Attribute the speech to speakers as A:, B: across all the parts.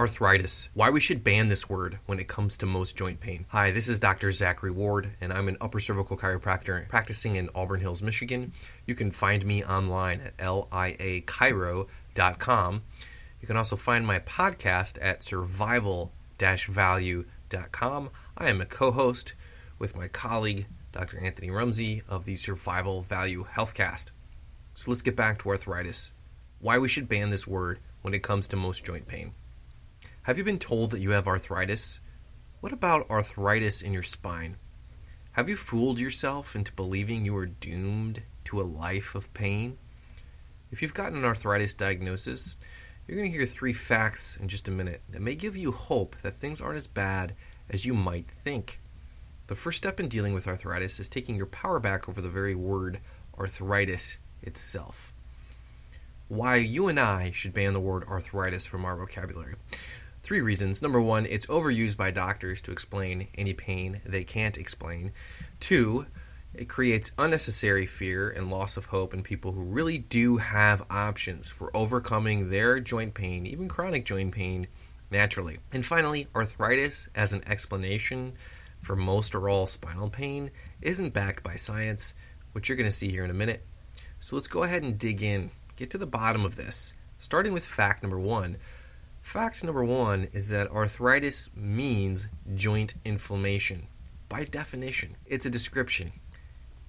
A: Arthritis. Why we should ban this word when it comes to most joint pain. Hi, this is Dr. Zachary Ward, and I'm an upper cervical chiropractor practicing in Auburn Hills, Michigan. You can find me online at liachiro.com. You can also find my podcast at survival-value.com. I am a co-host with my colleague, Dr. Anthony Rumsey of the Survival Value Healthcast. So let's get back to arthritis. Why we should ban this word when it comes to most joint pain. Have you been told that you have arthritis? What about arthritis in your spine? Have you fooled yourself into believing you are doomed to a life of pain? If you've gotten an arthritis diagnosis, you're going to hear 3 facts in just a minute that may give you hope that things aren't as bad as you might think. The first step in dealing with arthritis is taking your power back over the very word arthritis itself. Why you and I should ban the word arthritis from our vocabulary. 3 reasons. Number 1, it's overused by doctors to explain any pain they can't explain. 2, it creates unnecessary fear and loss of hope in people who really do have options for overcoming their joint pain, even chronic joint pain, naturally. And finally, arthritis as an explanation for most or all spinal pain isn't backed by science, which you're going to see here in a minute. So let's go ahead and dig in, get to the bottom of this, starting with fact number 1. Fact number 1 is that arthritis means joint inflammation. By definition, it's a description.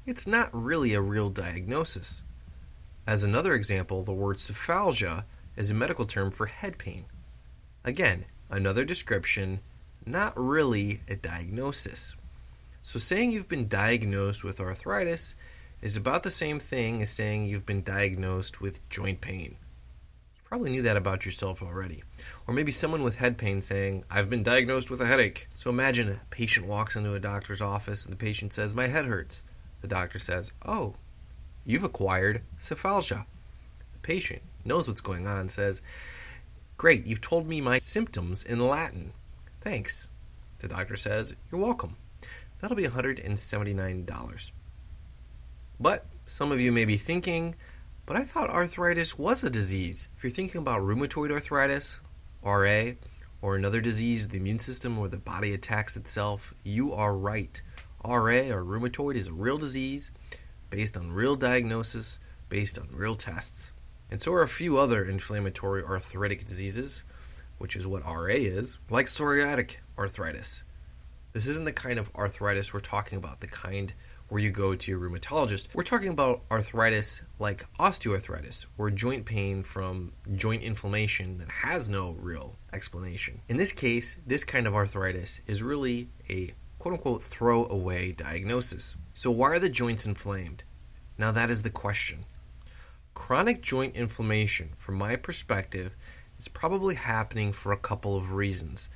A: It's not really a real diagnosis. As another example, the word cephalgia is a medical term for head pain. Again, another description, not really a diagnosis. So saying you've been diagnosed with arthritis is about the same thing as saying you've been diagnosed with joint pain. Probably knew that about yourself already. Or maybe someone with head pain saying, I've been diagnosed with a headache. So imagine a patient walks into a doctor's office and the patient says, my head hurts. The doctor says, oh, you've acquired cephalgia. The patient knows what's going on and says, great, you've told me my symptoms in Latin. Thanks. The doctor says, you're welcome. That'll be $179. But some of you may be thinking, but I thought arthritis was a disease. If you're thinking about rheumatoid arthritis, RA, or another disease of the immune system where the body attacks itself, you are right. RA or rheumatoid is a real disease based on real diagnosis, based on real tests. And so are a few other inflammatory arthritic diseases, which is what RA is, like psoriatic arthritis. This isn't the kind of arthritis we're talking about, the kind where you go to your rheumatologist. We're talking about arthritis like osteoarthritis, or joint pain from joint inflammation that has no real explanation. In this case, this kind of arthritis is really a quote-unquote throwaway diagnosis. So why are the joints inflamed? Now that is the question. Chronic joint inflammation, from my perspective, is probably happening for a couple of reasons.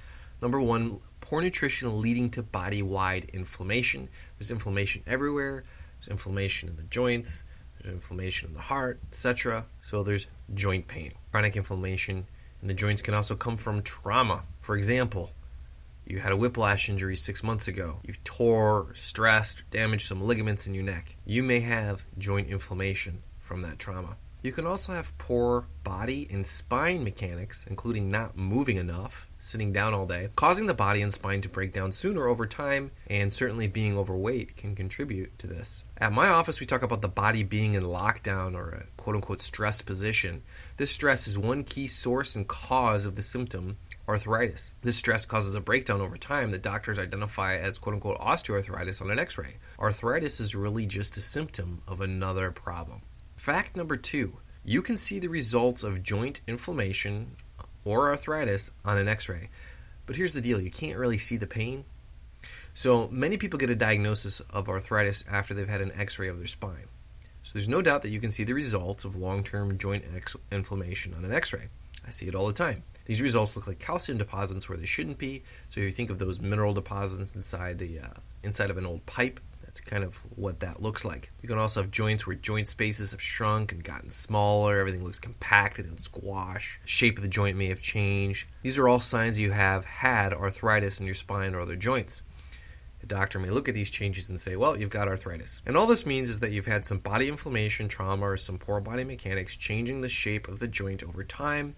A: Number 1, poor nutrition leading to body-wide inflammation. There's inflammation everywhere. There's inflammation in the joints. There's inflammation in the heart, etc. So there's joint pain. Chronic inflammation in the joints can also come from trauma. For example, you had a whiplash injury 6 months ago. You've tore, stressed, damaged some ligaments in your neck. You may have joint inflammation from that trauma. You can also have poor body and spine mechanics, including not moving enough, sitting down all day, causing the body and spine to break down sooner over time, and certainly being overweight can contribute to this. At my office, we talk about the body being in lockdown or a quote-unquote stress position. This stress is one key source and cause of the symptom arthritis. This stress causes a breakdown over time that doctors identify as quote-unquote osteoarthritis on an x-ray. Arthritis is really just a symptom of another problem. Fact number 2, you can see the results of joint inflammation or arthritis on an x-ray. But here's the deal, you can't really see the pain. So many people get a diagnosis of arthritis after they've had an x-ray of their spine. So there's no doubt that you can see the results of long-term joint inflammation on an x-ray. I see it all the time. These results look like calcium deposits where they shouldn't be. So if you think of those mineral deposits inside of an old pipe, that's kind of what that looks like. You can also have joints where joint spaces have shrunk and gotten smaller. Everything looks compacted and squashed. The shape of the joint may have changed. These are all signs you have had arthritis in your spine or other joints. A doctor may look at these changes and say, well, you've got arthritis. And all this means is that you've had some body inflammation, trauma, or some poor body mechanics changing the shape of the joint over time,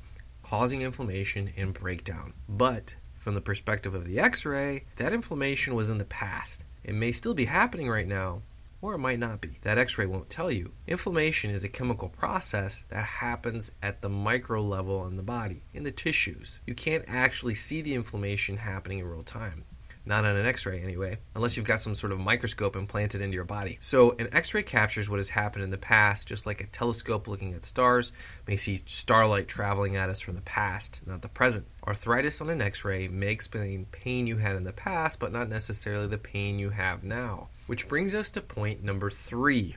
A: causing inflammation and breakdown. But from the perspective of the x-ray, that inflammation was in the past. It may still be happening right now, or it might not be. That x-ray won't tell you. Inflammation is a chemical process that happens at the micro level in the body, in the tissues. You can't actually see the inflammation happening in real time. Not on an x-ray anyway, unless you've got some sort of microscope implanted into your body. So an x-ray captures what has happened in the past, just like a telescope looking at stars may see starlight traveling at us from the past, not the present. Arthritis on an x-ray may explain pain you had in the past, but not necessarily the pain you have now. Which brings us to point number 3.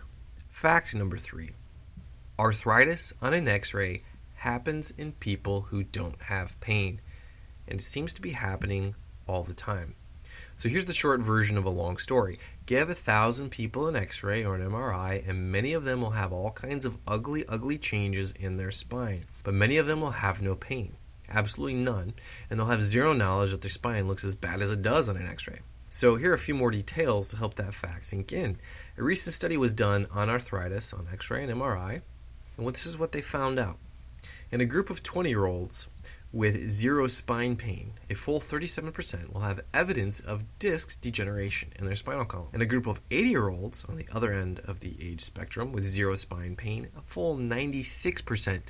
A: Fact number 3. Arthritis on an x-ray happens in people who don't have pain, and it seems to be happening all the time. So here's the short version of a long story. Give 1,000 people an x-ray or an MRI, and many of them will have all kinds of ugly changes in their spine. But many of them will have no pain, absolutely none, and they'll have zero knowledge that their spine looks as bad as it does on an x-ray. So here are a few more details to help that fact sink in. A recent study was done on arthritis on x-ray and MRI, and this is what they found out. In a group of 20-year-olds with zero spine pain, a full 37% will have evidence of disc degeneration in their spinal column. In a group of 80-year-olds on the other end of the age spectrum with zero spine pain, a full 96%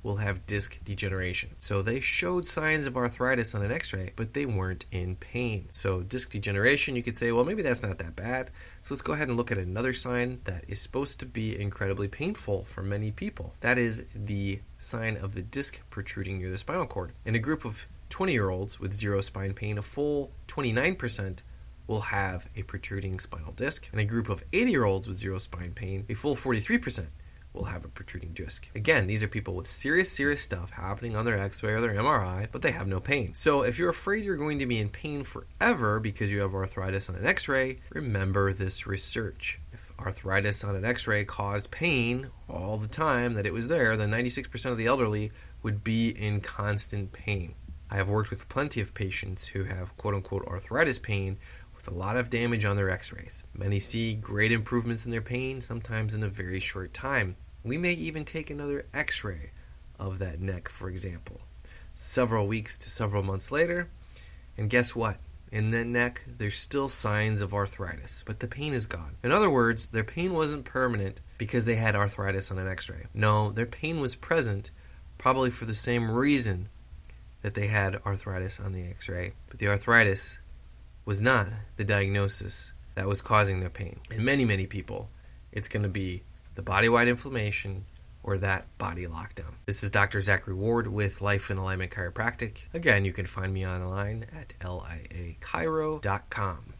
A: will have disc degeneration. So they showed signs of arthritis on an x-ray, but they weren't in pain. So disc degeneration, you could say, well, maybe that's not that bad. So let's go ahead and look at another sign that is supposed to be incredibly painful for many people. That is the sign of the disc protruding near the spinal cord. In a group of 20-year-olds with zero spine pain, a full 29% will have a protruding spinal disc. In a group of 80-year-olds with zero spine pain, a full 43% will have a protruding disc. Again, these are people with serious stuff happening on their x-ray or their MRI, but they have no pain. So if you're afraid you're going to be in pain forever because you have arthritis on an x-ray, remember this research. If arthritis on an x-ray caused pain all the time that it was there, then 96% of the elderly would be in constant pain. I have worked with plenty of patients who have quote-unquote arthritis pain with a lot of damage on their x-rays. Many see great improvements in their pain, sometimes in a very short time. We may even take another x-ray of that neck, for example, several weeks to several months later, and guess what? In that neck, there's still signs of arthritis, but the pain is gone. In other words, their pain wasn't permanent because they had arthritis on an x-ray. No, their pain was present, probably for the same reason that they had arthritis on the x-ray, but the arthritis was not the diagnosis that was causing their pain. In many people, it's going to be the body-wide inflammation or that body lockdown. This is Dr. Zachary Ward with Life in Alignment Chiropractic. Again, you can find me online at liachiro.com.